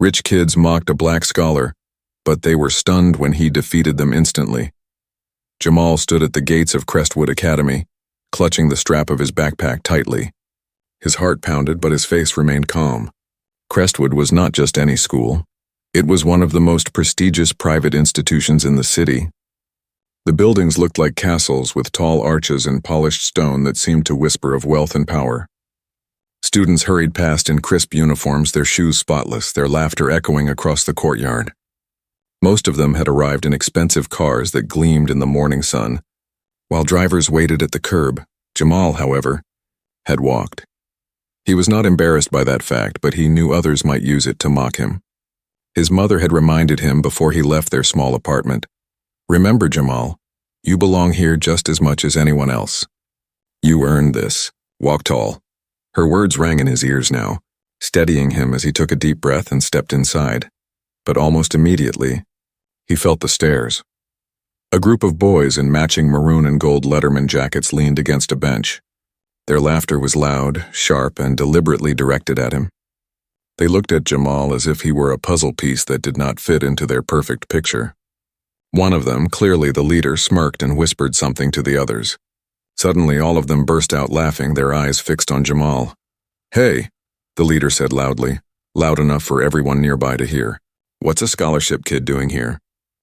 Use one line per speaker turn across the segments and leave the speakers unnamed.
Rich kids mocked a black scholar, but they were stunned when he defeated them instantly. Jamal stood at the gates of Crestwood Academy, clutching the strap of his backpack tightly. His heart pounded, but his face remained calm. Crestwood was not just any school. It was one of the most prestigious private institutions in the city. The buildings looked like castles with tall arches and polished stone that seemed to whisper of wealth and power. Students hurried past in crisp uniforms, their shoes spotless, their laughter echoing across the courtyard. Most of them had arrived in expensive cars that gleamed in the morning sun. While drivers waited at the curb, Jamal, however, had walked. He was not embarrassed by that fact, but he knew others might use it to mock him. His mother had reminded him before he left their small apartment, "Remember, Jamal, you belong here just as much as anyone else. You earned this. Walk tall." Her words rang in his ears now, steadying him as he took a deep breath and stepped inside. But almost immediately, he felt the stares. A group of boys in matching maroon and gold Letterman jackets leaned against a bench. Their laughter was loud, sharp, and deliberately directed at him. They looked at Jamal as if he were a puzzle piece that did not fit into their perfect picture. One of them, clearly the leader, smirked and whispered something to the others. Suddenly, all of them burst out laughing, their eyes fixed on Jamal. "Hey," the leader said loudly, loud enough for everyone nearby to hear. "What's a scholarship kid doing here?"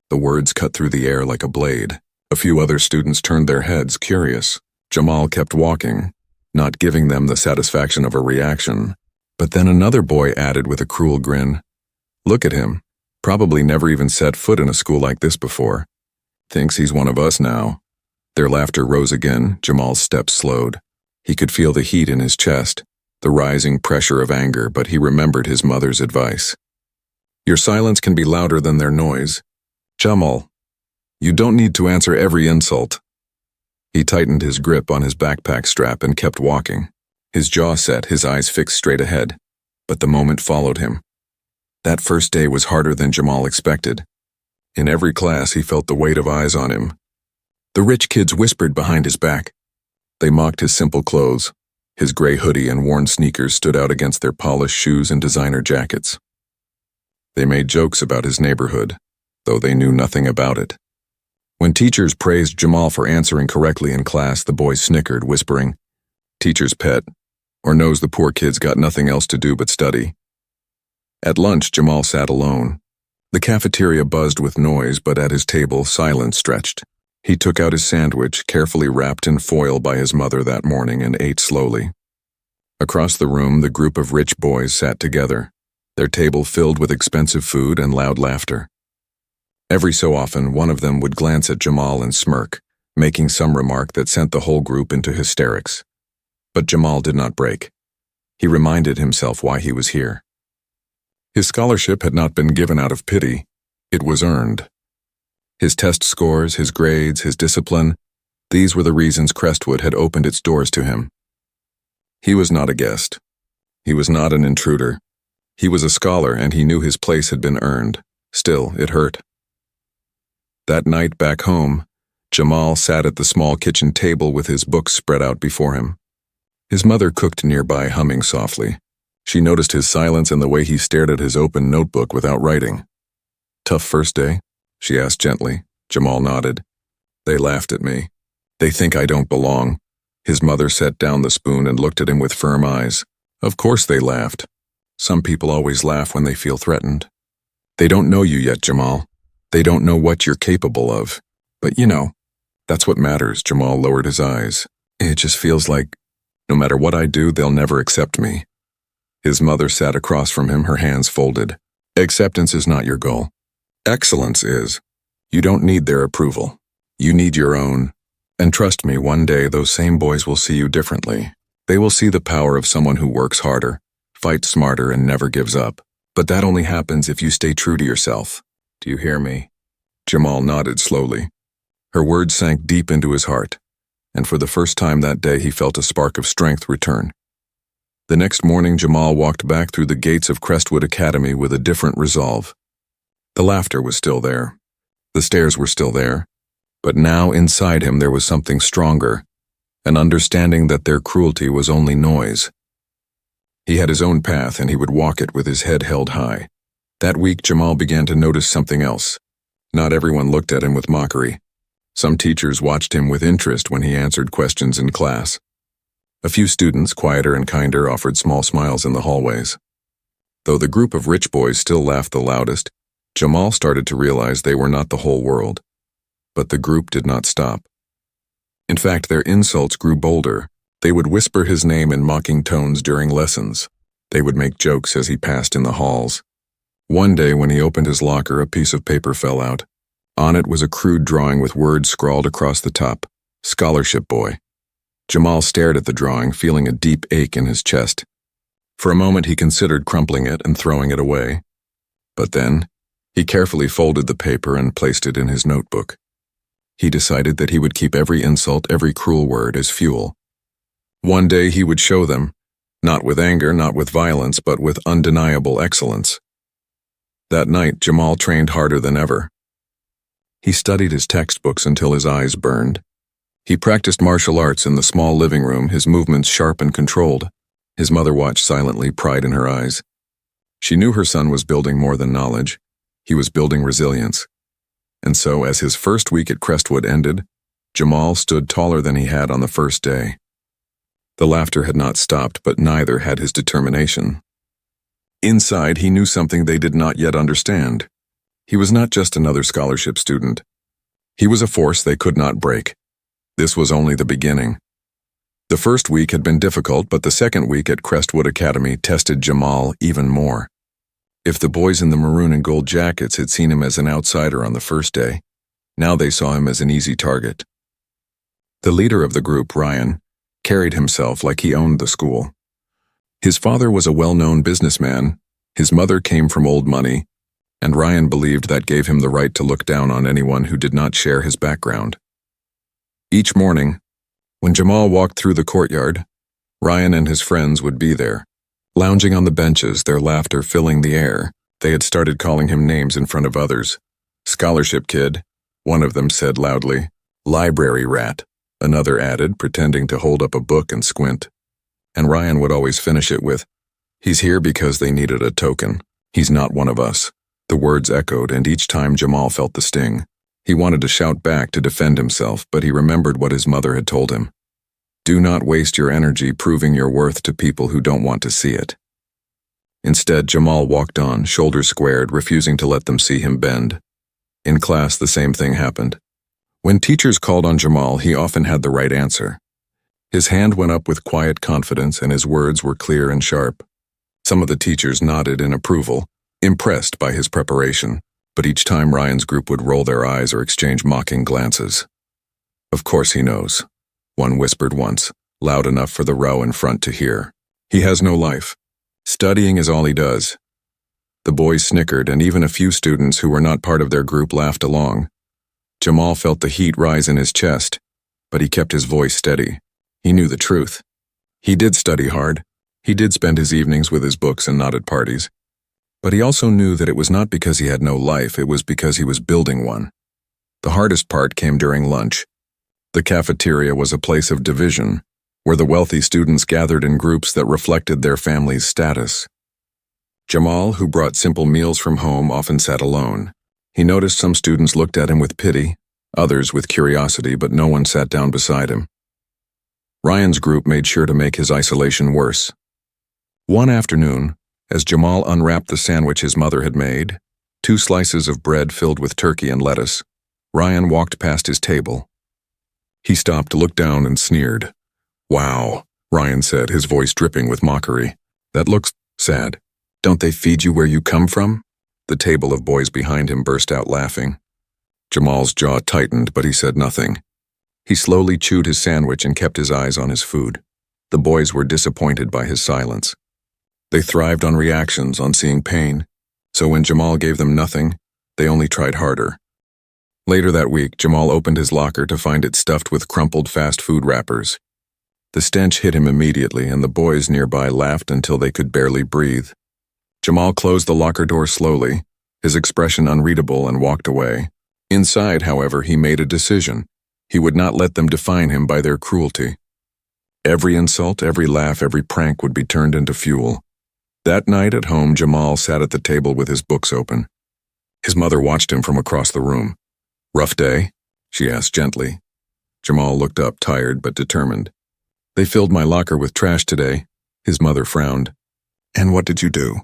The words cut through the air like a blade. A few other students turned their heads, curious. Jamal kept walking, not giving them the satisfaction of a reaction. But then another boy added with a cruel grin, "Look at him. Probably never even set foot in a school like this before. Thinks he's one of us now." Their laughter rose again. Jamal's steps slowed. He could feel the heat in his chest, the rising pressure of anger, but he remembered his mother's advice. "Your silence can be louder than their noise. Jamal, you don't need to answer every insult." He tightened his grip on his backpack strap and kept walking. His jaw set, his eyes fixed straight ahead. But the moment followed him. That first day was harder than Jamal expected. In every class, he felt the weight of eyes on him. The rich kids whispered behind his back. They mocked his simple clothes. His gray hoodie and worn sneakers stood out against their polished shoes and designer jackets. They made jokes about his neighborhood, though they knew nothing about it. When teachers praised Jamal for answering correctly in class, the boys snickered, whispering, "Teacher's pet," or knows the poor kid's got nothing else to do but study. At lunch, Jamal sat alone. The cafeteria buzzed with noise, but at his table, silence stretched. He took out his sandwich, carefully wrapped in foil by his mother that morning, and ate slowly. Across the room, the group of rich boys sat together, their table filled with expensive food and loud laughter. Every so often, one of them would glance at Jamal and smirk, making some remark that sent the whole group into hysterics. But Jamal did not break. He reminded himself why he was here. His scholarship had not been given out of pity. It was earned. His test scores, his grades, his discipline, these were the reasons Crestwood had opened its doors to him. He was not a guest. He was not an intruder. He was a scholar, and he knew his place had been earned. Still, it hurt. That night back home, Jamal sat at the small kitchen table with his books spread out before him. His mother cooked nearby, humming softly. She noticed his silence and the way he stared at his open notebook without writing. "Tough first day?" she asked gently. Jamal nodded. "They laughed at me. They think I don't belong." His mother set down the spoon and looked at him with firm eyes. "Of course they laughed. Some people always laugh when they feel threatened. They don't know you yet, Jamal. They don't know what you're capable of. But you know, that's what matters." Jamal lowered his eyes. "It just feels like no matter what I do, they'll never accept me." His mother sat across from him, her hands folded. "Acceptance is not your goal. Excellence is. You don't need their approval. You need your own. And trust me, one day those same boys will see you differently. They will see the power of someone who works harder, fights smarter, and never gives up. But that only happens if you stay true to yourself. Do you hear me?" Jamal nodded slowly. Her words sank deep into his heart, and for the first time that day he felt a spark of strength return. The next morning, Jamal walked back through the gates of Crestwood Academy with a different resolve. The laughter was still there. The stares were still there. But now inside him there was something stronger, an understanding that their cruelty was only noise. He had his own path, and he would walk it with his head held high. That week, Jamal began to notice something else. Not everyone looked at him with mockery. Some teachers watched him with interest when he answered questions in class. A few students, quieter and kinder, offered small smiles in the hallways. Though the group of rich boys still laughed the loudest, Jamal started to realize they were not the whole world. But the group did not stop. In fact, their insults grew bolder. They would whisper his name in mocking tones during lessons. They would make jokes as he passed in the halls. One day, when he opened his locker, a piece of paper fell out. On it was a crude drawing with words scrawled across the top, "Scholarship Boy." Jamal stared at the drawing, feeling a deep ache in his chest. For a moment, he considered crumpling it and throwing it away. But then, he carefully folded the paper and placed it in his notebook. He decided that he would keep every insult, every cruel word as fuel. One day he would show them, not with anger, not with violence, but with undeniable excellence. That night, Jamal trained harder than ever. He studied his textbooks until his eyes burned. He practiced martial arts in the small living room, his movements sharp and controlled. His mother watched silently, pride in her eyes. She knew her son was building more than knowledge. He was building resilience. And so, as his first week at Crestwood ended, Jamal stood taller than he had on the first day. The laughter had not stopped, but neither had his determination. Inside, he knew something they did not yet understand. He was not just another scholarship student. He was a force they could not break. This was only the beginning. The first week had been difficult, but the second week at Crestwood Academy tested Jamal even more. If the boys in the maroon and gold jackets had seen him as an outsider on the first day, now they saw him as an easy target. The leader of the group, Ryan, carried himself like he owned the school. His father was a well-known businessman, his mother came from old money, and Ryan believed that gave him the right to look down on anyone who did not share his background. Each morning, when Jamal walked through the courtyard, Ryan and his friends would be there. Lounging on the benches, their laughter filling the air, they had started calling him names in front of others. "Scholarship kid," one of them said loudly. "Library rat," another added, pretending to hold up a book and squint. And Ryan would always finish it with, "He's here because they needed a token. He's not one of us." The words echoed, and each time Jamal felt the sting. He wanted to shout back to defend himself, but he remembered what his mother had told him. Do not waste your energy proving your worth to people who don't want to see it. Instead, Jamal walked on, shoulders squared, refusing to let them see him bend. In class, the same thing happened. When teachers called on Jamal, he often had the right answer. His hand went up with quiet confidence, and his words were clear and sharp. Some of the teachers nodded in approval, impressed by his preparation, but each time Ryan's group would roll their eyes or exchange mocking glances. "Of course he knows," one whispered once, loud enough for the row in front to hear. "He has no life. Studying is all he does." The boys snickered, and even a few students who were not part of their group laughed along. Jamal felt the heat rise in his chest, but he kept his voice steady. He knew the truth. He did study hard. He did spend his evenings with his books and not at parties. But he also knew that it was not because he had no life, it was because he was building one. The hardest part came during lunch. The cafeteria was a place of division, where the wealthy students gathered in groups that reflected their family's status. Jamal, who brought simple meals from home, often sat alone. He noticed some students looked at him with pity, others with curiosity, but no one sat down beside him. Ryan's group made sure to make his isolation worse. One afternoon, as Jamal unwrapped the sandwich his mother had made, 2 slices of bread filled with turkey and lettuce, Ryan walked past his table. He stopped, looked down, and sneered. "Wow," Ryan said, his voice dripping with mockery. "That looks sad. Don't they feed you where you come from?" The table of boys behind him burst out laughing. Jamal's jaw tightened, but he said nothing. He slowly chewed his sandwich and kept his eyes on his food. The boys were disappointed by his silence. They thrived on reactions, on seeing pain, so when Jamal gave them nothing, they only tried harder. Later that week, Jamal opened his locker to find it stuffed with crumpled fast food wrappers. The stench hit him immediately, and the boys nearby laughed until they could barely breathe. Jamal closed the locker door slowly, his expression unreadable, and walked away. Inside, however, he made a decision. He would not let them define him by their cruelty. Every insult, every laugh, every prank would be turned into fuel. That night at home, Jamal sat at the table with his books open. His mother watched him from across the room. "Rough day?" she asked gently. Jamal looked up, tired but determined. "They filled my locker with trash today," his mother frowned. "And what did you do?"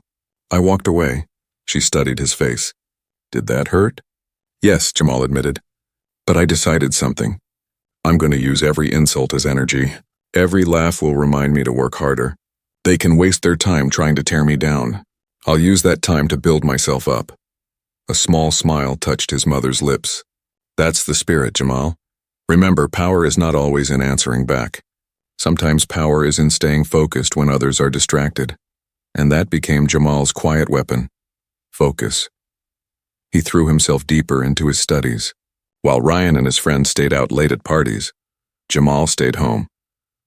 "I walked away." She studied his face. "Did that hurt?" "Yes," Jamal admitted. "But I decided something. I'm going to use every insult as energy. Every laugh will remind me to work harder. They can waste their time trying to tear me down. I'll use that time to build myself up." A small smile touched his mother's lips. "That's the spirit, Jamal. Remember, power is not always in answering back. Sometimes power is in staying focused when others are distracted." And that became Jamal's quiet weapon: focus. He threw himself deeper into his studies. While Ryan and his friends stayed out late at parties, Jamal stayed home,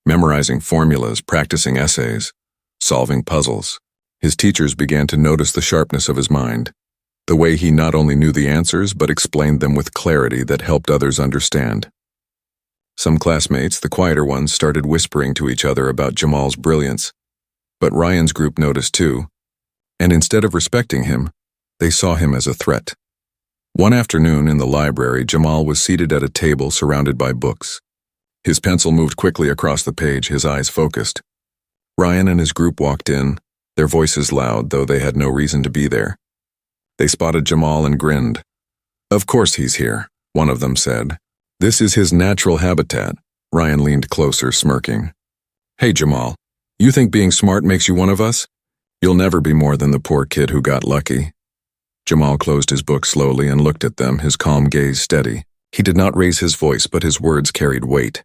memorizing formulas, practicing essays, solving puzzles. His teachers began to notice the sharpness of his mind, the way he not only knew the answers but explained them with clarity that helped others understand. Some classmates, the quieter ones, started whispering to each other about Jamal's brilliance, but Ryan's group noticed too, and instead of respecting him, they saw him as a threat. One afternoon in the library, Jamal was seated at a table surrounded by books. His pencil moved quickly across the page, his eyes focused. Ryan and his group walked in, their voices loud, though they had no reason to be there. They spotted Jamal and grinned. "Of course he's here," one of them said. "This is his natural habitat." Ryan leaned closer, smirking. "Hey, Jamal, you think being smart makes you one of us? You'll never be more than the poor kid who got lucky." Jamal closed his book slowly and looked at them, his calm gaze steady. He did not raise his voice, but his words carried weight.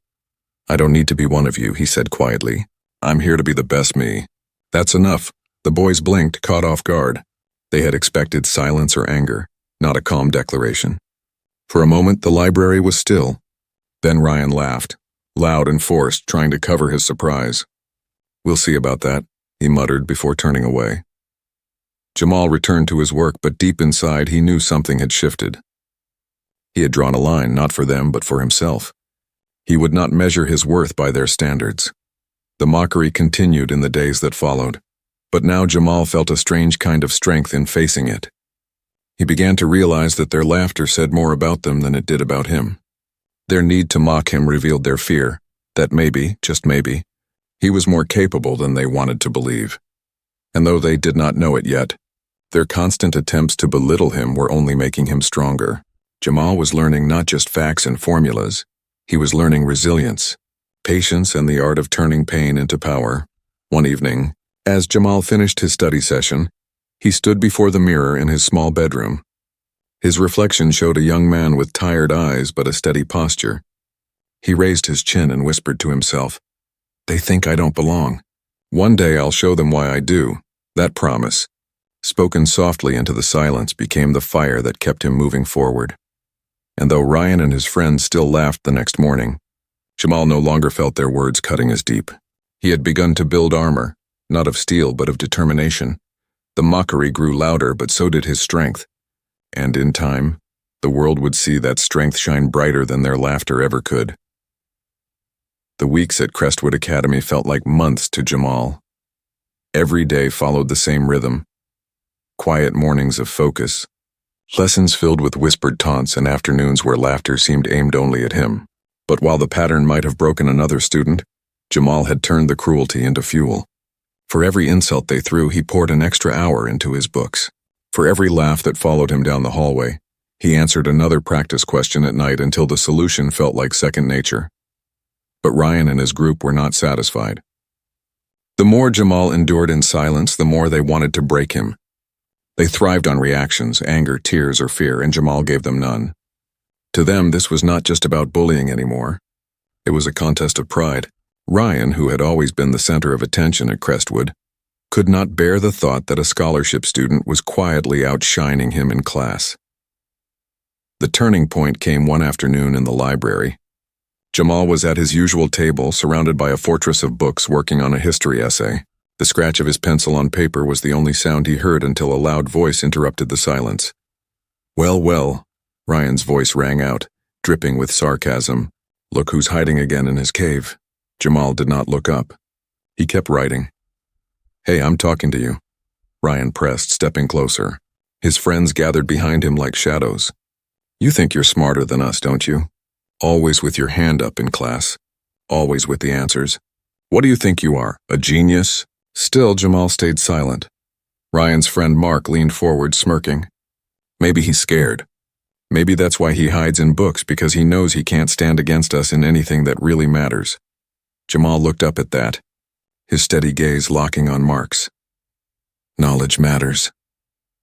"I don't need to be one of you," he said quietly. "I'm here to be the best me." "That's enough." The boys blinked, caught off guard. They had expected silence or anger, not a calm declaration. For a moment, the library was still. Then Ryan laughed, loud and forced, trying to cover his surprise. "We'll see about that," he muttered before turning away. Jamal returned to his work, but deep inside he knew something had shifted. He had drawn a line, not for them, but for himself. He would not measure his worth by their standards. The mockery continued in the days that followed, but now Jamal felt a strange kind of strength in facing it. He began to realize that their laughter said more about them than it did about him. Their need to mock him revealed their fear, that maybe, just maybe, he was more capable than they wanted to believe. And though they did not know it yet, their constant attempts to belittle him were only making him stronger. Jamal was learning not just facts and formulas, he was learning resilience, patience, and the art of turning pain into power. One evening, as Jamal finished his study session, he stood before the mirror in his small bedroom. His reflection showed a young man with tired eyes but a steady posture. He raised his chin and whispered to himself, "They think I don't belong. One day I'll show them why I do." That promise, spoken softly into the silence, became the fire that kept him moving forward. And though Ryan and his friends still laughed the next morning, Jamal no longer felt their words cutting as deep. He had begun to build armor, not of steel but of determination. The mockery grew louder, but so did his strength. And in time, the world would see that strength shine brighter than their laughter ever could. The weeks at Crestwood Academy felt like months to Jamal. Every day followed the same rhythm. Quiet mornings of focus, lessons filled with whispered taunts, and afternoons where laughter seemed aimed only at him. But while the pattern might have broken another student, Jamal had turned the cruelty into fuel. For every insult they threw, he poured an extra hour into his books. For every laugh that followed him down the hallway, he answered another practice question at night until the solution felt like second nature. But Ryan and his group were not satisfied. The more Jamal endured in silence, the more they wanted to break him. They thrived on reactions, anger, tears, or fear, and Jamal gave them none. To them, this was not just about bullying anymore. It was a contest of pride. Ryan, who had always been the center of attention at Crestwood, could not bear the thought that a scholarship student was quietly outshining him in class. The turning point came one afternoon in the library. Jamal was at his usual table, surrounded by a fortress of books, working on a history essay. The scratch of his pencil on paper was the only sound he heard until a loud voice interrupted the silence. "Well, well," Ryan's voice rang out, dripping with sarcasm. "Look who's hiding again in his cave." Jamal did not look up. He kept writing. "Hey, I'm talking to you." Ryan pressed, stepping closer. His friends gathered behind him like shadows. You think you're smarter than us, don't you? Always with your hand up in class. Always with the answers. What do you think you are, a genius? Still, Jamal stayed silent. Ryan's friend Mark leaned forward, smirking. Maybe he's scared. Maybe that's why he hides in books, because he knows he can't stand against us in anything that really matters. Jamal looked up at that, his steady gaze locking on Mark's. Knowledge matters,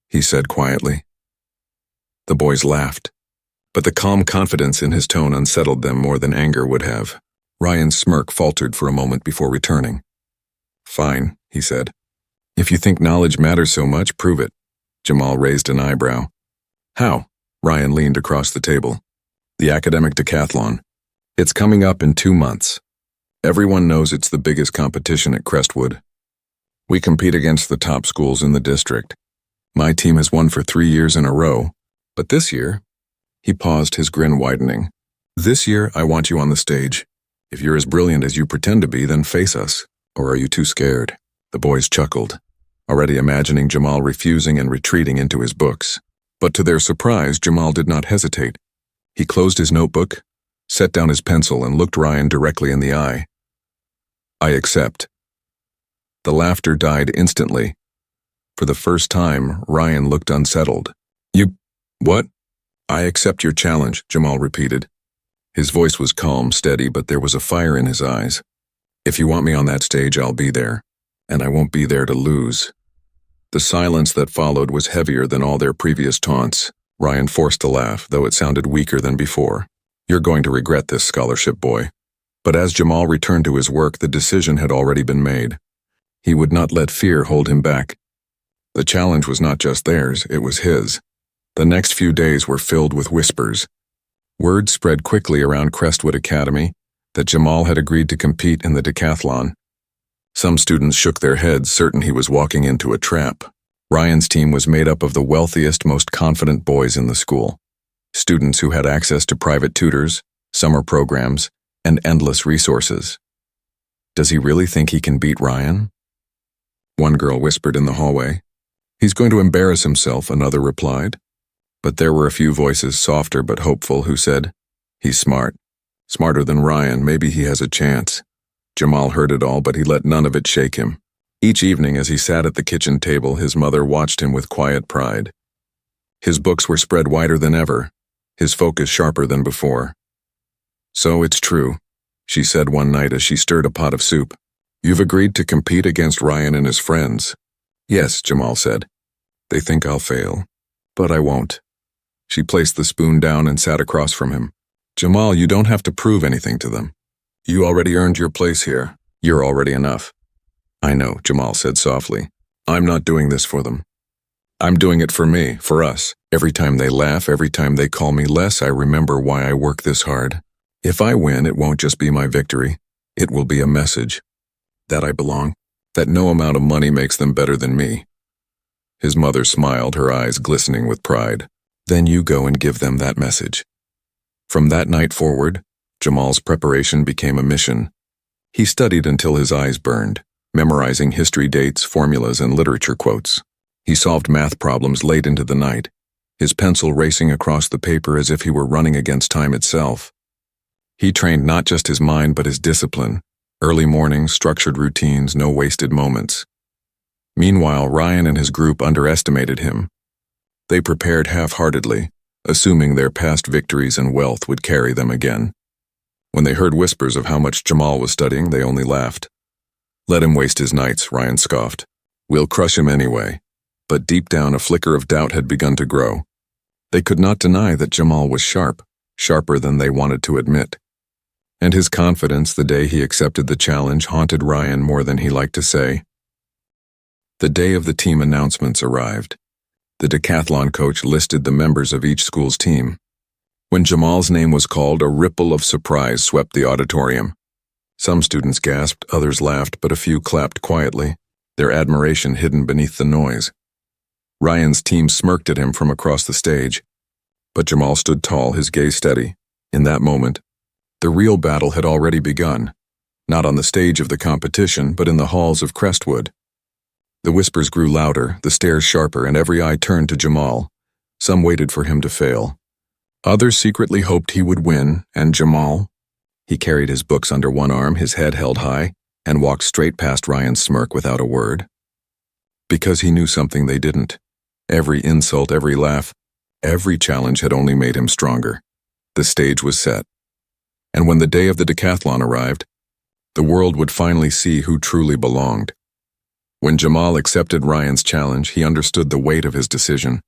he said quietly. The boys laughed, but the calm confidence in his tone unsettled them more than anger would have. Ryan's smirk faltered for a moment before returning. Fine, he said. If you think knowledge matters so much, prove it. Jamal raised an eyebrow. How? Ryan leaned across the table. The academic decathlon. It's coming up in 2 months. Everyone knows it's the biggest competition at Crestwood. We compete against the top schools in the district. My team has won for 3 years in a row, but this year, he paused, his grin widening. This year, I want you on the stage. If you're as brilliant as you pretend to be, then face us. Or are you too scared? The boys chuckled, already imagining Jamal refusing and retreating into his books. But to their surprise, Jamal did not hesitate. He closed his notebook, set down his pencil, and looked Ryan directly in the eye. I accept. The laughter died instantly. For the first time, Ryan looked unsettled. You... what? I accept your challenge, Jamal repeated. His voice was calm, steady, but there was a fire in his eyes. If you want me on that stage, I'll be there. And I won't be there to lose. The silence that followed was heavier than all their previous taunts. Ryan forced a laugh, though it sounded weaker than before. You're going to regret this scholarship, boy. But as Jamal returned to his work, the decision had already been made. He would not let fear hold him back. The challenge was not just theirs, it was his. The next few days were filled with whispers. Word spread quickly around Crestwood Academy that Jamal had agreed to compete in the decathlon. Some students shook their heads, certain he was walking into a trap. Ryan's team was made up of the wealthiest, most confident boys in the school. Students who had access to private tutors, summer programs, and endless resources. Does he really think he can beat Ryan? One girl whispered in the hallway. He's going to embarrass himself, another replied. But there were a few voices, softer but hopeful, who said, he's smart. Smarter than Ryan, maybe he has a chance. Jamal heard it all, but he let none of it shake him. Each evening as he sat at the kitchen table, his mother watched him with quiet pride. His books were spread wider than ever, his focus sharper than before. So it's true, she said one night as she stirred a pot of soup. You've agreed to compete against Ryan and his friends. Yes, Jamal said. They think I'll fail, but I won't. She placed the spoon down and sat across from him. Jamal, you don't have to prove anything to them. You already earned your place here. You're already enough. I know, Jamal said softly. I'm not doing this for them. I'm doing it for me, for us. Every time they laugh, every time they call me less, I remember why I work this hard. If I win, it won't just be my victory. It will be a message. That I belong. That no amount of money makes them better than me. His mother smiled, her eyes glistening with pride. Then you go and give them that message. From that night forward, Jamal's preparation became a mission. He studied until his eyes burned, memorizing history dates, formulas, and literature quotes. He solved math problems late into the night, his pencil racing across the paper as if he were running against time itself. He trained not just his mind but his discipline, early mornings, structured routines, no wasted moments. Meanwhile, Ryan and his group underestimated him. They prepared half-heartedly, assuming their past victories and wealth would carry them again. When they heard whispers of how much Jamal was studying, they only laughed. Let him waste his nights, Ryan scoffed. We'll crush him anyway. But deep down, a flicker of doubt had begun to grow. They could not deny that Jamal was sharp, sharper than they wanted to admit. And his confidence the day he accepted the challenge haunted Ryan more than he liked to say. The day of the team announcements arrived. The decathlon coach listed the members of each school's team. When Jamal's name was called, a ripple of surprise swept the auditorium. Some students gasped, others laughed, but a few clapped quietly, their admiration hidden beneath the noise. Ryan's team smirked at him from across the stage, but Jamal stood tall, his gaze steady. In that moment, the real battle had already begun, not on the stage of the competition, but in the halls of Crestwood. The whispers grew louder, the stares sharper, and every eye turned to Jamal. Some waited for him to fail. Others secretly hoped he would win, and Jamal? He carried his books under one arm, his head held high, and walked straight past Ryan's smirk without a word. Because he knew something they didn't. Every insult, every laugh, every challenge had only made him stronger. The stage was set. And when the day of the decathlon arrived, the world would finally see who truly belonged. When Jamal accepted Ryan's challenge, he understood the weight of his decision.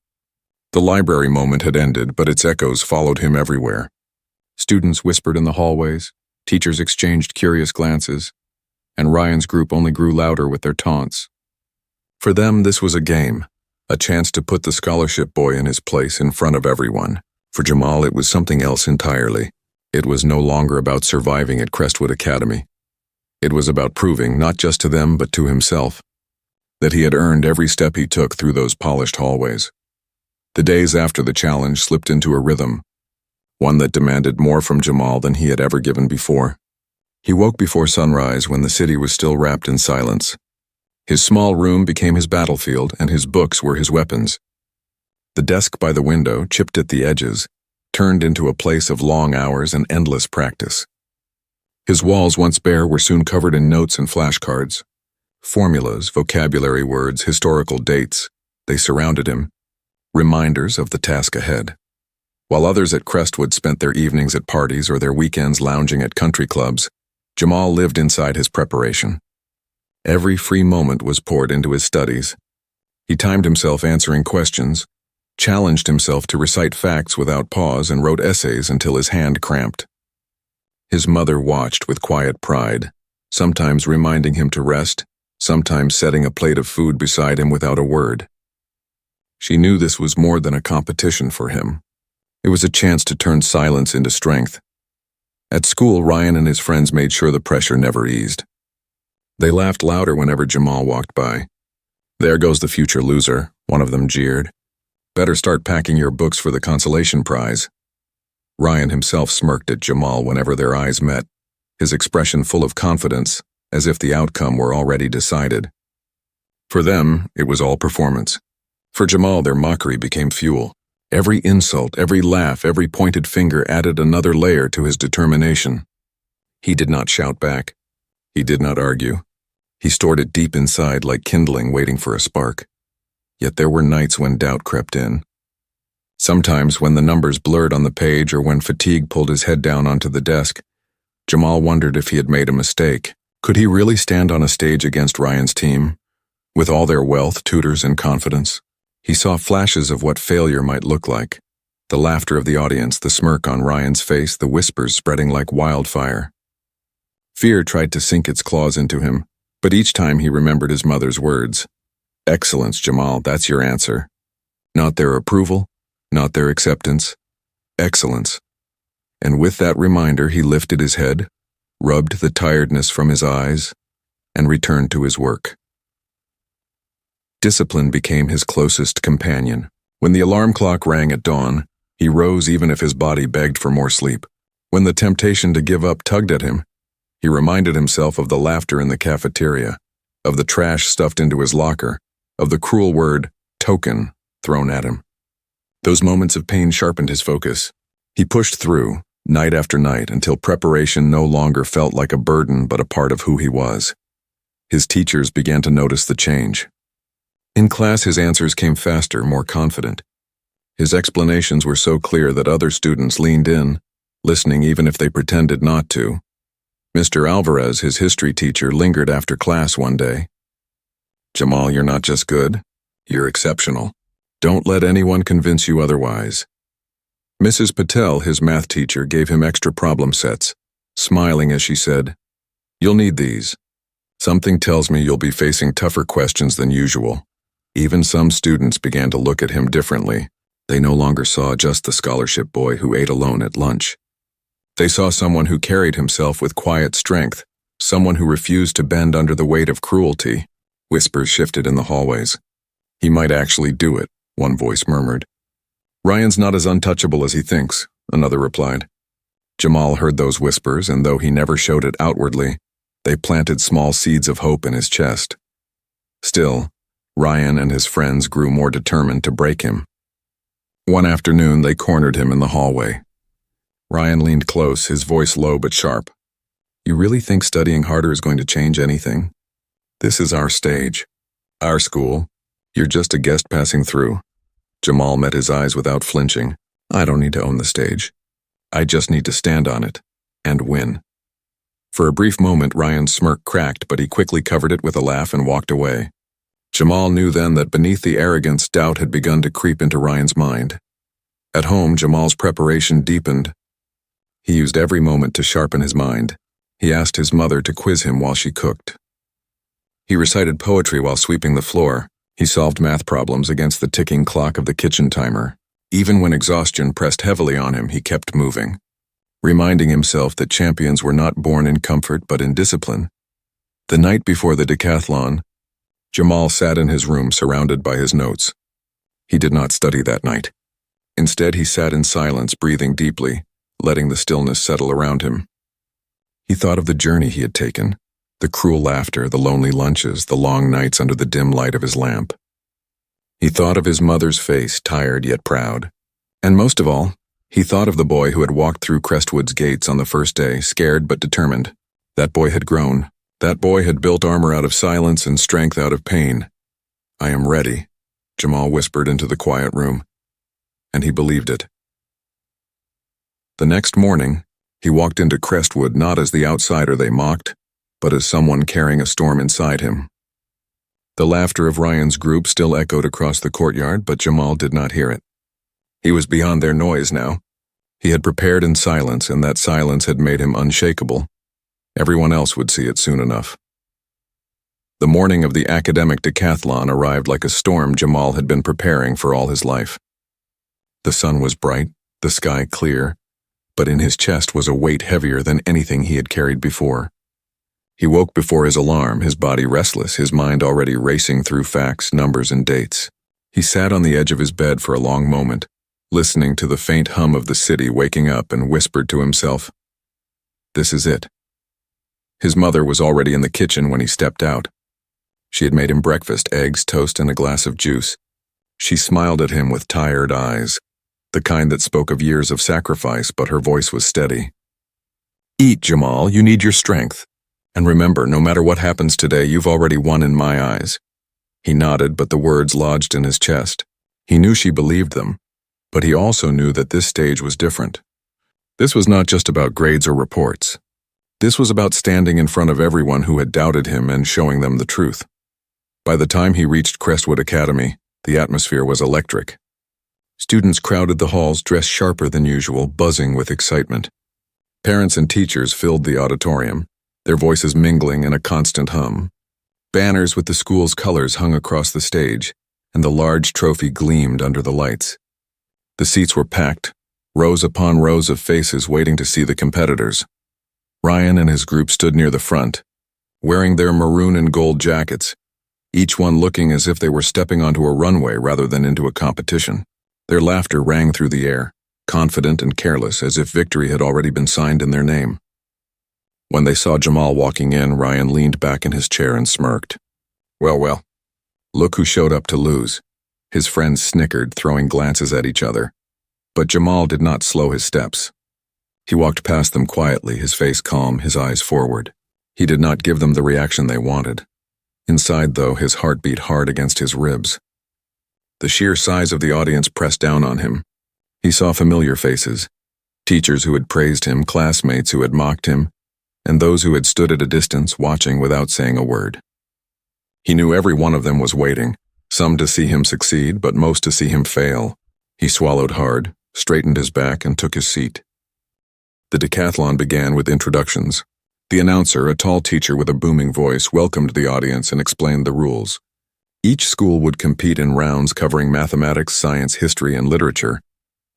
The library moment had ended, but its echoes followed him everywhere. Students whispered in the hallways, teachers exchanged curious glances, and Ryan's group only grew louder with their taunts. For them, this was a game, a chance to put the scholarship boy in his place in front of everyone. For Jamal, it was something else entirely. It was no longer about surviving at Crestwood Academy. It was about proving, not just to them but to himself, that he had earned every step he took through those polished hallways. The days after the challenge slipped into a rhythm, one that demanded more from Jamal than he had ever given before. He woke before sunrise when the city was still wrapped in silence. His small room became his battlefield, and his books were his weapons. The desk by the window, chipped at the edges, turned into a place of long hours and endless practice. His walls, once bare, were soon covered in notes and flashcards. Formulas, vocabulary words, historical dates, they surrounded him, reminders of the task ahead. While others at Crestwood spent their evenings at parties or their weekends lounging at country clubs, Jamal lived inside his preparation. Every free moment was poured into his studies. He timed himself answering questions, challenged himself to recite facts without pause, and wrote essays until his hand cramped. His mother watched with quiet pride, sometimes reminding him to rest, sometimes setting a plate of food beside him without a word. She knew this was more than a competition for him. It was a chance to turn silence into strength. At school, Ryan and his friends made sure the pressure never eased. They laughed louder whenever Jamal walked by. "There goes the future loser," one of them jeered. "Better start packing your books for the consolation prize." Ryan himself smirked at Jamal whenever their eyes met, his expression full of confidence, as if the outcome were already decided. For them, it was all performance. For Jamal, their mockery became fuel. Every insult, every laugh, every pointed finger added another layer to his determination. He did not shout back. He did not argue. He stored it deep inside like kindling waiting for a spark. Yet there were nights when doubt crept in. Sometimes when the numbers blurred on the page or when fatigue pulled his head down onto the desk, Jamal wondered if he had made a mistake. Could he really stand on a stage against Ryan's team, with all their wealth, tutors, and confidence? He saw flashes of what failure might look like. The laughter of the audience, the smirk on Ryan's face, the whispers spreading like wildfire. Fear tried to sink its claws into him, but each time he remembered his mother's words. "Excellence, Jamal, that's your answer. Not their approval, not their acceptance. Excellence." And with that reminder, he lifted his head, rubbed the tiredness from his eyes, and returned to his work. Discipline became his closest companion. When the alarm clock rang at dawn, he rose even if his body begged for more sleep. When the temptation to give up tugged at him, he reminded himself of the laughter in the cafeteria, of the trash stuffed into his locker, of the cruel word, token, thrown at him. Those moments of pain sharpened his focus. He pushed through, night after night, until preparation no longer felt like a burden but a part of who he was. His teachers began to notice the change. In class, his answers came faster, more confident. His explanations were so clear that other students leaned in, listening even if they pretended not to. Mr. Alvarez, his history teacher, lingered after class one day. "Jamal, you're not just good, you're exceptional. Don't let anyone convince you otherwise." Mrs. Patel, his math teacher, gave him extra problem sets, smiling as she said, "You'll need these. Something tells me you'll be facing tougher questions than usual." Even some students began to look at him differently. They no longer saw just the scholarship boy who ate alone at lunch. They saw someone who carried himself with quiet strength, someone who refused to bend under the weight of cruelty. Whispers shifted in the hallways. "He might actually do it," one voice murmured. "Ryan's not as untouchable as he thinks," another replied. Jamal heard those whispers, and though he never showed it outwardly, they planted small seeds of hope in his chest. Still, Ryan and his friends grew more determined to break him. One afternoon, they cornered him in the hallway. Ryan leaned close, his voice low but sharp. "You really think studying harder is going to change anything? This is our stage. Our school. You're just a guest passing through." Jamal met his eyes without flinching. "I don't need to own the stage. I just need to stand on it. And win." For a brief moment, Ryan's smirk cracked, but he quickly covered it with a laugh and walked away. Jamal knew then that beneath the arrogance, doubt had begun to creep into Ryan's mind. At home, Jamal's preparation deepened. He used every moment to sharpen his mind. He asked his mother to quiz him while she cooked. He recited poetry while sweeping the floor. He solved math problems against the ticking clock of the kitchen timer. Even when exhaustion pressed heavily on him, he kept moving, reminding himself that champions were not born in comfort but in discipline. The night before the decathlon, Jamal sat in his room surrounded by his notes. He did not study that night. Instead, he sat in silence, breathing deeply, letting the stillness settle around him. He thought of the journey he had taken, the cruel laughter, the lonely lunches, the long nights under the dim light of his lamp. He thought of his mother's face, tired yet proud. And most of all, he thought of the boy who had walked through Crestwood's gates on the first day, scared but determined. That boy had grown. That boy had built armor out of silence and strength out of pain. "I am ready," Jamal whispered into the quiet room. And he believed it. The next morning, he walked into Crestwood not as the outsider they mocked, but as someone carrying a storm inside him. The laughter of Ryan's group still echoed across the courtyard, but Jamal did not hear it. He was beyond their noise now. He had prepared in silence, and that silence had made him unshakable. Everyone else would see it soon enough. The morning of the academic decathlon arrived like a storm Jamal had been preparing for all his life. The sun was bright, the sky clear, but in his chest was a weight heavier than anything he had carried before. He woke before his alarm, his body restless, his mind already racing through facts, numbers, and dates. He sat on the edge of his bed for a long moment, listening to the faint hum of the city waking up, and whispered to himself, "This is it." His mother was already in the kitchen when he stepped out. She had made him breakfast, eggs, toast, and a glass of juice. She smiled at him with tired eyes, the kind that spoke of years of sacrifice, but her voice was steady. "Eat, Jamal, you need your strength. And remember, no matter what happens today, you've already won in my eyes." He nodded, but the words lodged in his chest. He knew she believed them, but he also knew that this stage was different. This was not just about grades or reports. This was about standing in front of everyone who had doubted him and showing them the truth. By the time he reached Crestwood Academy, the atmosphere was electric. Students crowded the halls, dressed sharper than usual, buzzing with excitement. Parents and teachers filled the auditorium, their voices mingling in a constant hum. Banners with the school's colors hung across the stage, and the large trophy gleamed under the lights. The seats were packed, rows upon rows of faces waiting to see the competitors. Ryan and his group stood near the front, wearing their maroon and gold jackets, each one looking as if they were stepping onto a runway rather than into a competition. Their laughter rang through the air, confident and careless, as if victory had already been signed in their name. When they saw Jamal walking in, Ryan leaned back in his chair and smirked. Well, look who showed up to lose." His friends snickered, throwing glances at each other. But Jamal did not slow his steps. He walked past them quietly, his face calm, his eyes forward. He did not give them the reaction they wanted. Inside, though, his heart beat hard against his ribs. The sheer size of the audience pressed down on him. He saw familiar faces, teachers who had praised him, classmates who had mocked him, and those who had stood at a distance, watching without saying a word. He knew every one of them was waiting, some to see him succeed, but most to see him fail. He swallowed hard, straightened his back, and took his seat. The decathlon began with introductions. The announcer, a tall teacher with a booming voice, welcomed the audience and explained the rules. Each school would compete in rounds covering mathematics, science, history, and literature,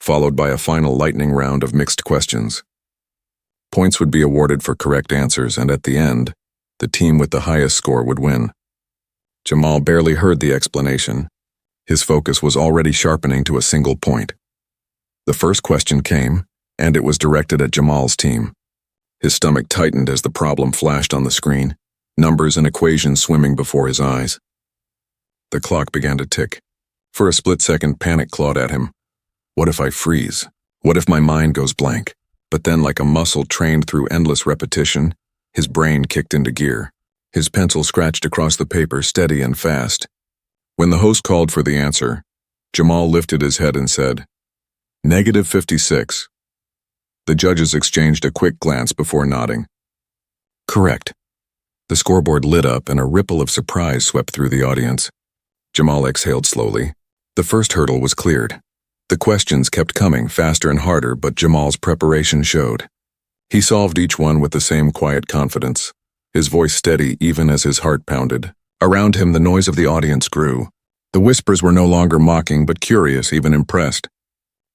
followed by a final lightning round of mixed questions. Points would be awarded for correct answers, and at the end, the team with the highest score would win. Jamal barely heard the explanation. His focus was already sharpening to a single point. The first question came, and it was directed at Jamal's team. His stomach tightened as the problem flashed on the screen, numbers and equations swimming before his eyes. The clock began to tick. For a split second, panic clawed at him. What if I freeze? What if my mind goes blank? But then, like a muscle trained through endless repetition, his brain kicked into gear. His pencil scratched across the paper, steady and fast. When the host called for the answer, Jamal lifted his head and said, -56. The judges exchanged a quick glance before nodding. Correct. The scoreboard lit up and a ripple of surprise swept through the audience. Jamal exhaled slowly. The first hurdle was cleared. The questions kept coming faster and harder, but Jamal's preparation showed. He solved each one with the same quiet confidence, his voice steady even as his heart pounded. Around him, the noise of the audience grew. The whispers were no longer mocking, but curious, even impressed.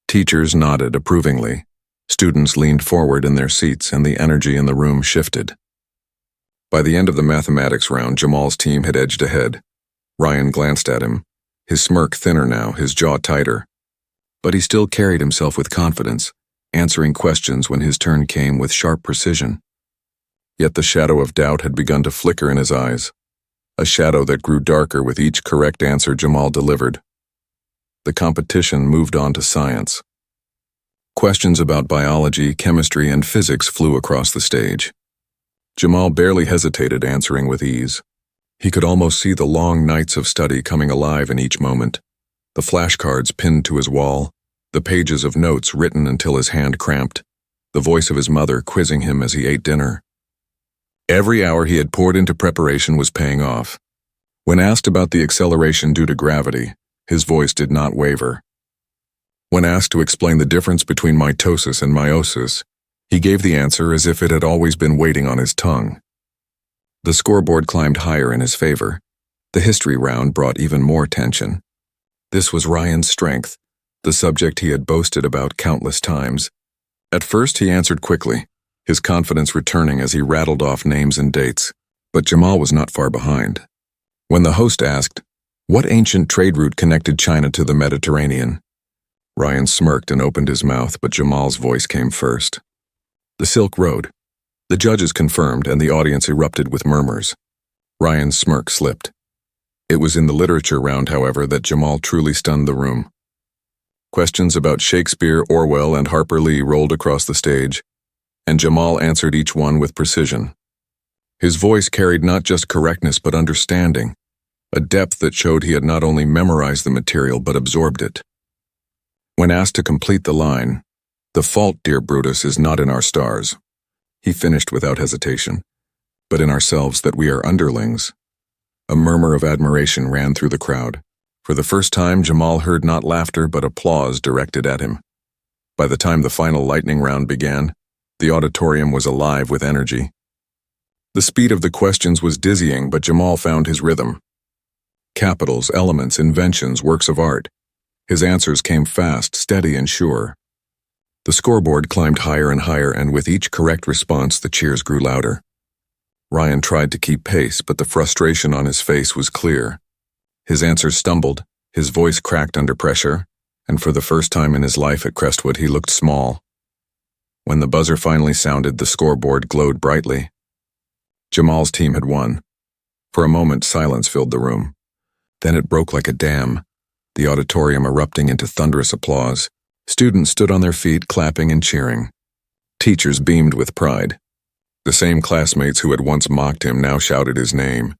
Teachers nodded approvingly. Students leaned forward in their seats, and the energy in the room shifted. By the end of the mathematics round, Jamal's team had edged ahead. Ryan glanced at him, his smirk thinner now, his jaw tighter. But he still carried himself with confidence, answering questions when his turn came with sharp precision. Yet the shadow of doubt had begun to flicker in his eyes, a shadow that grew darker with each correct answer Jamal delivered. The competition moved on to science. Questions about biology, chemistry, and physics flew across the stage. Jamal barely hesitated, answering with ease. He could almost see the long nights of study coming alive in each moment, the flashcards pinned to his wall, the pages of notes written until his hand cramped, the voice of his mother quizzing him as he ate dinner. Every hour he had poured into preparation was paying off. When asked about the acceleration due to gravity, his voice did not waver. When asked to explain the difference between mitosis and meiosis, he gave the answer as if it had always been waiting on his tongue. The scoreboard climbed higher in his favor. The history round brought even more tension. This was Ryan's strength, the subject he had boasted about countless times. At first he answered quickly, his confidence returning as he rattled off names and dates. But Jamal was not far behind. When the host asked, "What ancient trade route connected China to the Mediterranean?" Ryan smirked and opened his mouth, but Jamal's voice came first. "The Silk Road." The judges confirmed, and the audience erupted with murmurs. Ryan's smirk slipped. It was in the literature round, however, that Jamal truly stunned the room. Questions about Shakespeare, Orwell, and Harper Lee rolled across the stage, and Jamal answered each one with precision. His voice carried not just correctness but understanding, a depth that showed he had not only memorized the material but absorbed it. When asked to complete the line, "The fault, dear Brutus, is not in our stars," he finished without hesitation, "but in ourselves that we are underlings." A murmur of admiration ran through the crowd. For the first time, Jamal heard not laughter but applause directed at him. By the time the final lightning round began, the auditorium was alive with energy. The speed of the questions was dizzying, but Jamal found his rhythm. Capitals, elements, inventions, works of art. His answers came fast, steady, and sure. The scoreboard climbed higher and higher, and with each correct response, the cheers grew louder. Ryan tried to keep pace, but the frustration on his face was clear. His answers stumbled, his voice cracked under pressure, and for the first time in his life at Crestwood, he looked small. When the buzzer finally sounded, the scoreboard glowed brightly. Jamal's team had won. For a moment, silence filled the room. Then it broke like a dam, the auditorium erupting into thunderous applause. Students stood on their feet, clapping and cheering. Teachers beamed with pride. The same classmates who had once mocked him now shouted his name.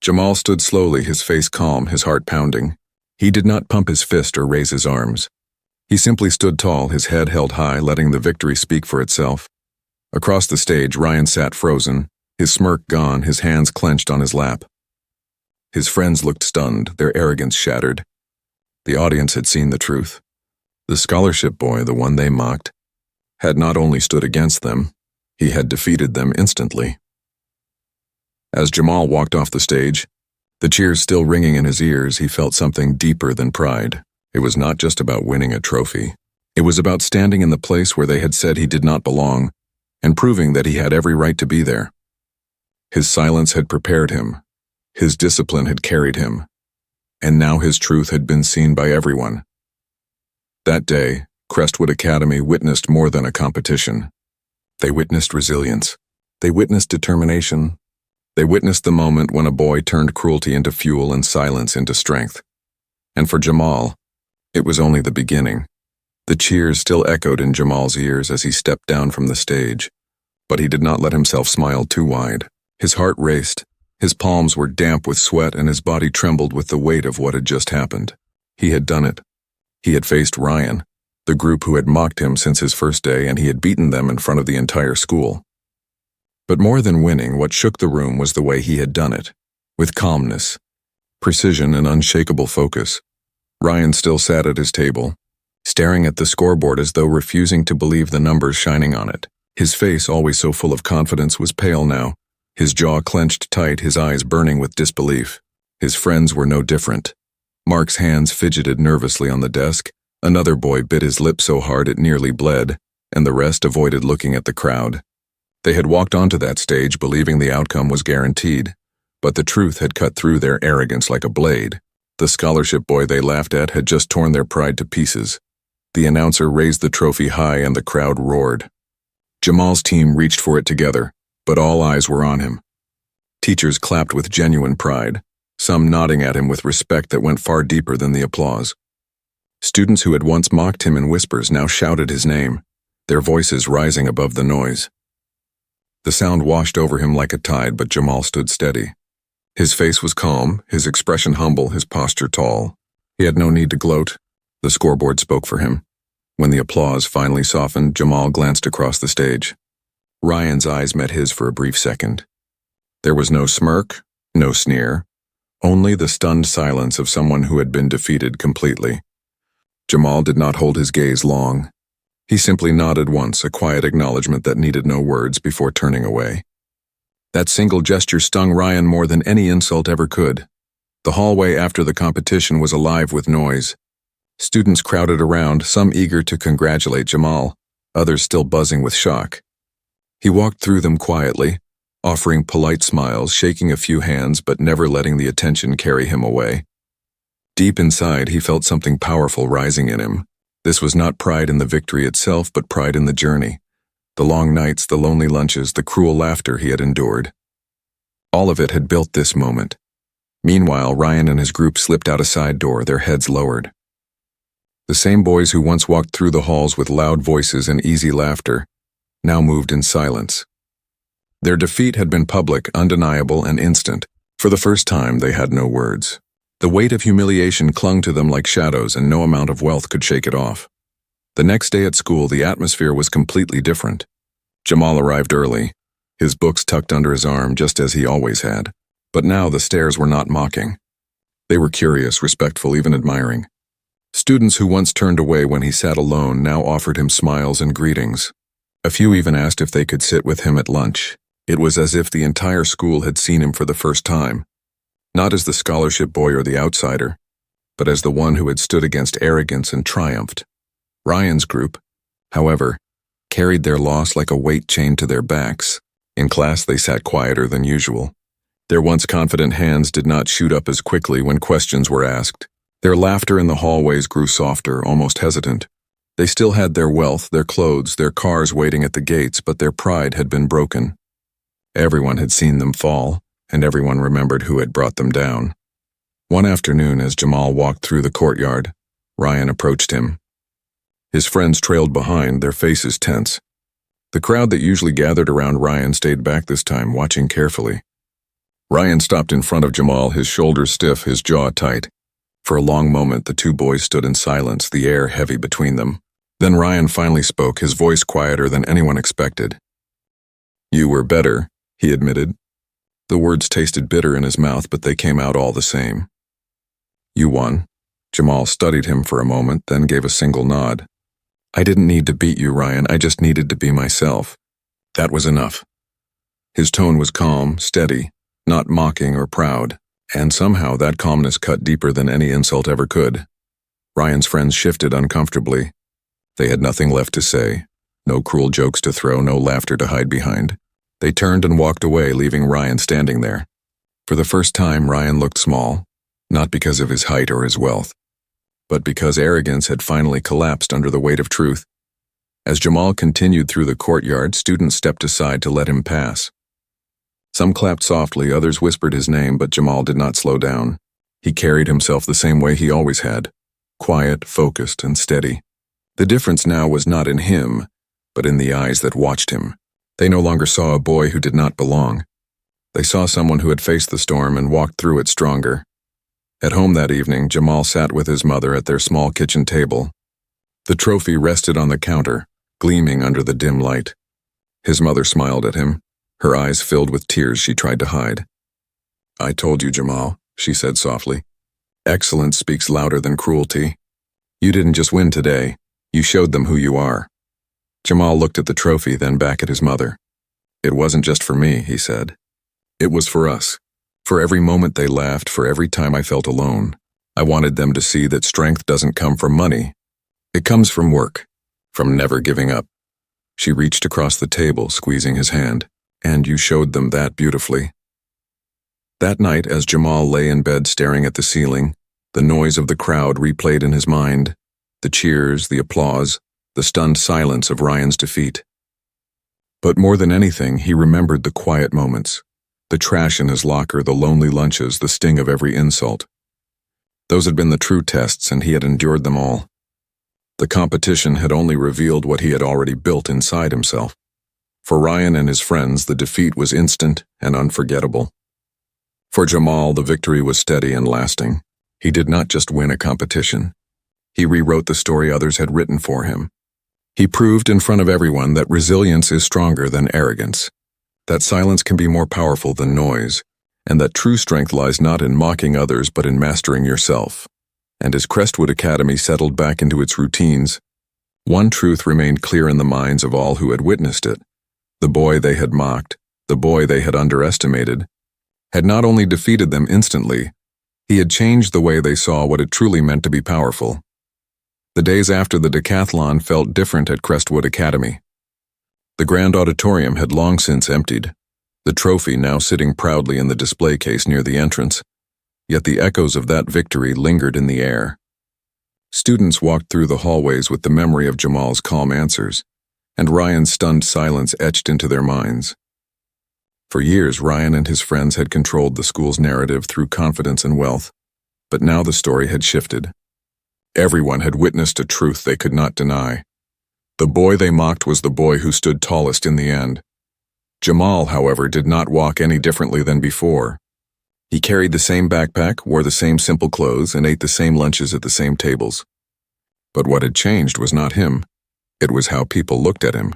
Jamal stood slowly, his face calm, his heart pounding. He did not pump his fist or raise his arms. He simply stood tall, his head held high, letting the victory speak for itself. Across the stage, Ryan sat frozen, his smirk gone, his hands clenched on his lap. His friends looked stunned, their arrogance shattered. The audience had seen the truth. The scholarship boy, the one they mocked, had not only stood against them, he had defeated them instantly. As Jamal walked off the stage, the cheers still ringing in his ears, he felt something deeper than pride. It was not just about winning a trophy. It was about standing in the place where they had said he did not belong, and proving that he had every right to be there. His silence had prepared him. His discipline had carried him. And now his truth had been seen by everyone. That day, Crestwood Academy witnessed more than a competition. They witnessed resilience. They witnessed determination. They witnessed the moment when a boy turned cruelty into fuel and silence into strength. And for Jamal, it was only the beginning. The cheers still echoed in Jamal's ears as he stepped down from the stage, but he did not let himself smile too wide. His heart raced, his palms were damp with sweat, and his body trembled with the weight of what had just happened. He had done it. He had faced Ryan, the group who had mocked him since his first day, and he had beaten them in front of the entire school. But more than winning, what shook the room was the way he had done it. With calmness, precision, and unshakable focus. Ryan still sat at his table, staring at the scoreboard as though refusing to believe the numbers shining on it. His face, always so full of confidence, was pale now, his jaw clenched tight, his eyes burning with disbelief. His friends were no different. Mark's hands fidgeted nervously on the desk, another boy bit his lip so hard it nearly bled, and the rest avoided looking at the crowd. They had walked onto that stage believing the outcome was guaranteed, but the truth had cut through their arrogance like a blade. The scholarship boy they laughed at had just torn their pride to pieces. The announcer raised the trophy high and the crowd roared. Jamal's team reached for it together, but all eyes were on him. Teachers clapped with genuine pride, some nodding at him with respect that went far deeper than the applause. Students who had once mocked him in whispers now shouted his name, their voices rising above the noise. The sound washed over him like a tide, but Jamal stood steady. His face was calm, his expression humble, his posture tall. He had no need to gloat. The scoreboard spoke for him. When the applause finally softened, Jamal glanced across the stage. Ryan's eyes met his for a brief second. There was no smirk, no sneer, only the stunned silence of someone who had been defeated completely. Jamal did not hold his gaze long. He simply nodded once, a quiet acknowledgement that needed no words, before turning away. That single gesture stung Ryan more than any insult ever could. The hallway after the competition was alive with noise. Students crowded around, some eager to congratulate Jamal, others still buzzing with shock. He walked through them quietly, offering polite smiles, shaking a few hands, but never letting the attention carry him away. Deep inside, he felt something powerful rising in him. This was not pride in the victory itself, but pride in the journey. The long nights, the lonely lunches, the cruel laughter he had endured. All of it had built this moment. Meanwhile, Ryan and his group slipped out a side door, their heads lowered. The same boys who once walked through the halls with loud voices and easy laughter now moved in silence. Their defeat had been public, undeniable, and instant. For the first time, they had no words. The weight of humiliation clung to them like shadows, and no amount of wealth could shake it off. The next day at school, the atmosphere was completely different. Jamal arrived early, his books tucked under his arm just as he always had. But now the stares were not mocking. They were curious, respectful, even admiring. Students who once turned away when he sat alone now offered him smiles and greetings. A few even asked if they could sit with him at lunch. It was as if the entire school had seen him for the first time. Not as the scholarship boy or the outsider, but as the one who had stood against arrogance and triumphed. Ryan's group, however, carried their loss like a weight chained to their backs. In class, they sat quieter than usual. Their once confident hands did not shoot up as quickly when questions were asked. Their laughter in the hallways grew softer, almost hesitant. They still had their wealth, their clothes, their cars waiting at the gates, but their pride had been broken. Everyone had seen them fall, and everyone remembered who had brought them down. One afternoon, as Jamal walked through the courtyard, Ryan approached him. His friends trailed behind, their faces tense. The crowd that usually gathered around Ryan stayed back this time, watching carefully. Ryan stopped in front of Jamal, his shoulders stiff, his jaw tight. For a long moment, the two boys stood in silence, the air heavy between them. Then Ryan finally spoke, his voice quieter than anyone expected. "You were better," he admitted. The words tasted bitter in his mouth, but they came out all the same. "You won." Jamal studied him for a moment, then gave a single nod. "I didn't need to beat you, Ryan. I just needed to be myself." That was enough. His tone was calm, steady, not mocking or proud, and somehow that calmness cut deeper than any insult ever could. Ryan's friends shifted uncomfortably. They had nothing left to say, no cruel jokes to throw, no laughter to hide behind. They turned and walked away, leaving Ryan standing there. For the first time, Ryan looked small, not because of his height or his wealth, but because arrogance had finally collapsed under the weight of truth. As Jamal continued through the courtyard, students stepped aside to let him pass. Some clapped softly, others whispered his name, but Jamal did not slow down. He carried himself the same way he always had, quiet, focused, and steady. The difference now was not in him, but in the eyes that watched him. They no longer saw a boy who did not belong. They saw someone who had faced the storm and walked through it stronger. At home that evening, Jamal sat with his mother at their small kitchen table. The trophy rested on the counter, gleaming under the dim light. His mother smiled at him, her eyes filled with tears she tried to hide. "I told you, Jamal," she said softly. "Excellence speaks louder than cruelty. You didn't just win today, you showed them who you are." Jamal looked at the trophy, then back at his mother. "It wasn't just for me," he said. "It was for us. For every moment they laughed, for every time I felt alone. I wanted them to see that strength doesn't come from money. It comes from work, from never giving up." She reached across the table, squeezing his hand. "And you showed them that beautifully." That night, as Jamal lay in bed staring at the ceiling, the noise of the crowd replayed in his mind, the cheers, the applause, the stunned silence of Ryan's defeat. But more than anything, he remembered the quiet moments, the trash in his locker, the lonely lunches, the sting of every insult. Those had been the true tests, and he had endured them all. The competition had only revealed what he had already built inside himself. For Ryan and his friends, the defeat was instant and unforgettable. For Jamal, the victory was steady and lasting. He did not just win a competition. He rewrote the story others had written for him. He proved in front of everyone that resilience is stronger than arrogance, that silence can be more powerful than noise, and that true strength lies not in mocking others but in mastering yourself. And as Crestwood Academy settled back into its routines, one truth remained clear in the minds of all who had witnessed it. The boy they had mocked, the boy they had underestimated, had not only defeated them instantly, he had changed the way they saw what it truly meant to be powerful. The days after the decathlon felt different at Crestwood Academy. The grand auditorium had long since emptied, the trophy now sitting proudly in the display case near the entrance, yet the echoes of that victory lingered in the air. Students walked through the hallways with the memory of Jamal's calm answers, and Ryan's stunned silence etched into their minds. For years, Ryan and his friends had controlled the school's narrative through confidence and wealth, but now the story had shifted. Everyone had witnessed a truth they could not deny. The boy they mocked was the boy who stood tallest in the end. Jamal, however, did not walk any differently than before. He carried the same backpack, wore the same simple clothes, and ate the same lunches at the same tables. But what had changed was not him. It was how people looked at him.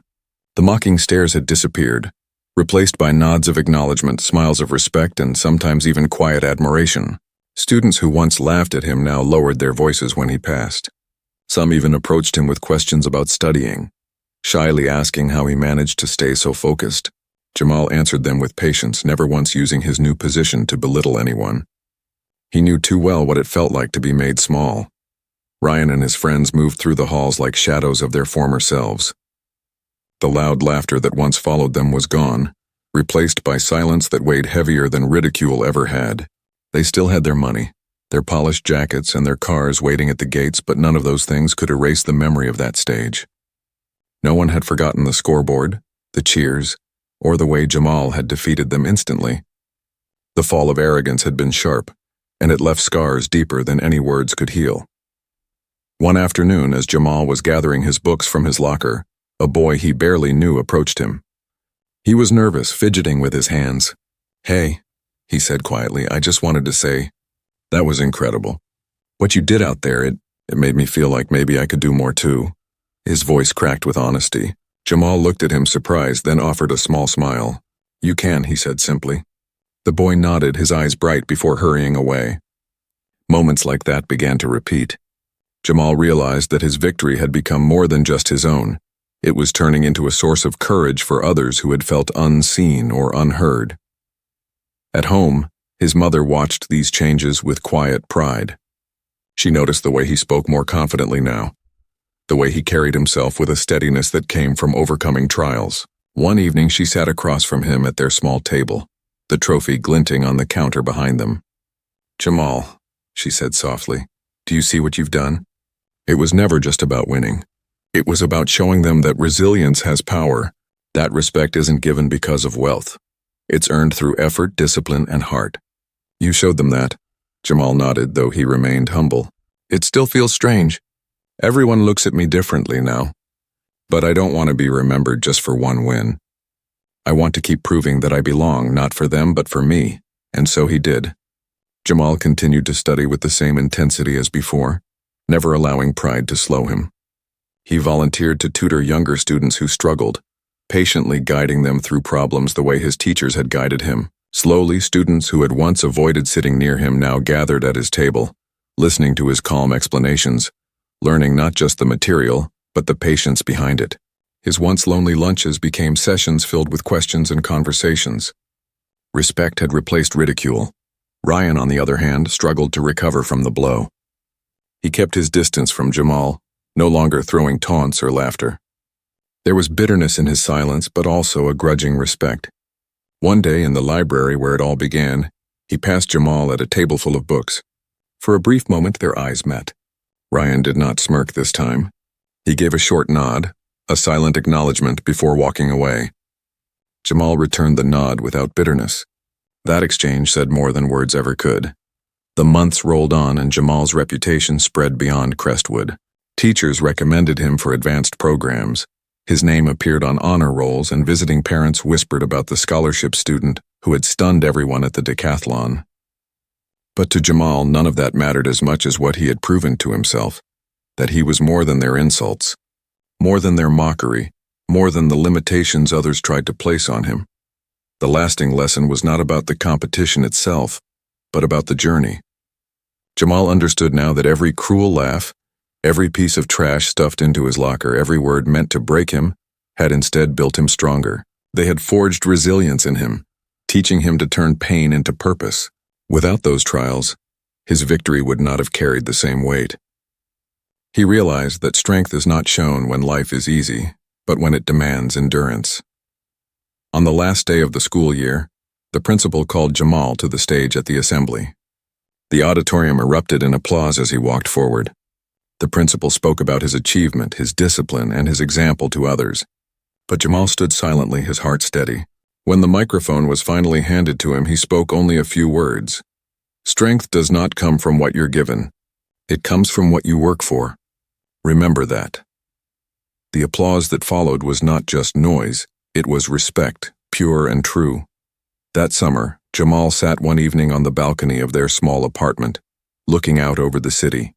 The mocking stares had disappeared, replaced by nods of acknowledgement, smiles of respect, and sometimes even quiet admiration. Students who once laughed at him now lowered their voices when he passed. Some even approached him with questions about studying, shyly asking how he managed to stay so focused. Jamal answered them with patience, never once using his new position to belittle anyone. He knew too well what it felt like to be made small. Ryan and his friends moved through the halls like shadows of their former selves. The loud laughter that once followed them was gone, replaced by silence that weighed heavier than ridicule ever had. They still had their money, their polished jackets, and their cars waiting at the gates, but none of those things could erase the memory of that stage. No one had forgotten the scoreboard, the cheers, or the way Jamal had defeated them instantly. The fall of arrogance had been sharp, and it left scars deeper than any words could heal. One afternoon, as Jamal was gathering his books from his locker, a boy he barely knew approached him. He was nervous, fidgeting with his hands. "Hey," he said quietly, "I just wanted to say, that was incredible. What you did out there, it made me feel like maybe I could do more too." His voice cracked with honesty. Jamal looked at him surprised, then offered a small smile. "You can," he said simply. The boy nodded, his eyes bright, before hurrying away. Moments like that began to repeat. Jamal realized that his victory had become more than just his own. It was turning into a source of courage for others who had felt unseen or unheard. At home, his mother watched these changes with quiet pride. She noticed the way he spoke more confidently now, the way he carried himself with a steadiness that came from overcoming trials. One evening she sat across from him at their small table, the trophy glinting on the counter behind them. "Jamal," she said softly, "do you see what you've done?" It was never just about winning. It was about showing them that resilience has power, that respect isn't given because of wealth, It's earned through effort, discipline, and heart. You showed them that. Jamal nodded, though he remained humble. It still feels strange. Everyone looks at me differently now. But I don't want to be remembered just for one win. I want to keep proving that I belong, not for them, but for me. And so he did. Jamal continued to study with the same intensity as before, never allowing pride to slow him. He volunteered to tutor younger students who struggled, patiently guiding them through problems the way his teachers had guided him. Slowly, students who had once avoided sitting near him now gathered at his table, listening to his calm explanations, learning not just the material, but the patience behind it. His once lonely lunches became sessions filled with questions and conversations. Respect had replaced ridicule. Ryan, on the other hand, struggled to recover from the blow. He kept his distance from Jamal, no longer throwing taunts or laughter. There was bitterness in his silence, but also a grudging respect. One day in the library where it all began, he passed Jamal at a table full of books. For a brief moment, their eyes met. Ryan did not smirk this time. He gave a short nod, a silent acknowledgement before walking away. Jamal returned the nod without bitterness. That exchange said more than words ever could. The months rolled on and Jamal's reputation spread beyond Crestwood. Teachers recommended him for advanced programs. His name appeared on honor rolls and visiting parents whispered about the scholarship student who had stunned everyone at the decathlon. But to Jamal, none of that mattered as much as what he had proven to himself, that he was more than their insults, more than their mockery, more than the limitations others tried to place on him. The lasting lesson was not about the competition itself, but about the journey. Jamal understood now that every cruel laugh, every piece of trash stuffed into his locker, every word meant to break him, had instead built him stronger. They had forged resilience in him, teaching him to turn pain into purpose. Without those trials, his victory would not have carried the same weight. He realized that strength is not shown when life is easy, but when it demands endurance. On the last day of the school year, the principal called Jamal to the stage at the assembly. The auditorium erupted in applause as he walked forward. The principal spoke about his achievement, his discipline, and his example to others. But Jamal stood silently, his heart steady. When the microphone was finally handed to him, he spoke only a few words. Strength does not come from what you're given. It comes from what you work for. Remember that. The applause that followed was not just noise, it was respect, pure and true. That summer, Jamal sat one evening on the balcony of their small apartment, looking out over the city.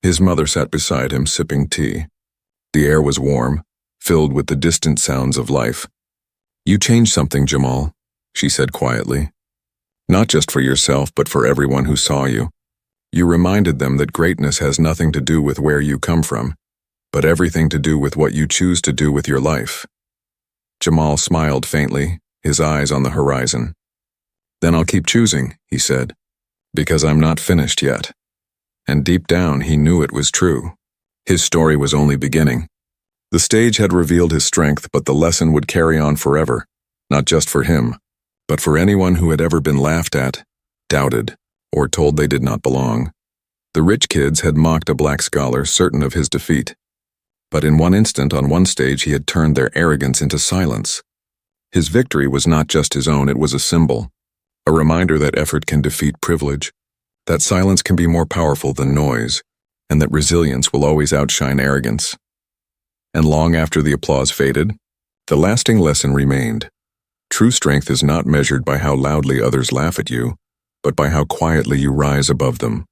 His mother sat beside him, sipping tea. The air was warm, filled with the distant sounds of life. You changed something, Jamal, she said quietly. Not just for yourself, but for everyone who saw you. You reminded them that greatness has nothing to do with where you come from, but everything to do with what you choose to do with your life. Jamal smiled faintly, his eyes on the horizon. Then I'll keep choosing, he said, because I'm not finished yet. And deep down, he knew it was true. His story was only beginning. The stage had revealed his strength, but the lesson would carry on forever, not just for him, but for anyone who had ever been laughed at, doubted, or told they did not belong. The rich kids had mocked a black scholar, certain of his defeat. But in one instant, on one stage, he had turned their arrogance into silence. His victory was not just his own, it was a symbol, a reminder that effort can defeat privilege, that silence can be more powerful than noise, and that resilience will always outshine arrogance. And long after the applause faded, the lasting lesson remained. True strength is not measured by how loudly others laugh at you, but by how quietly you rise above them.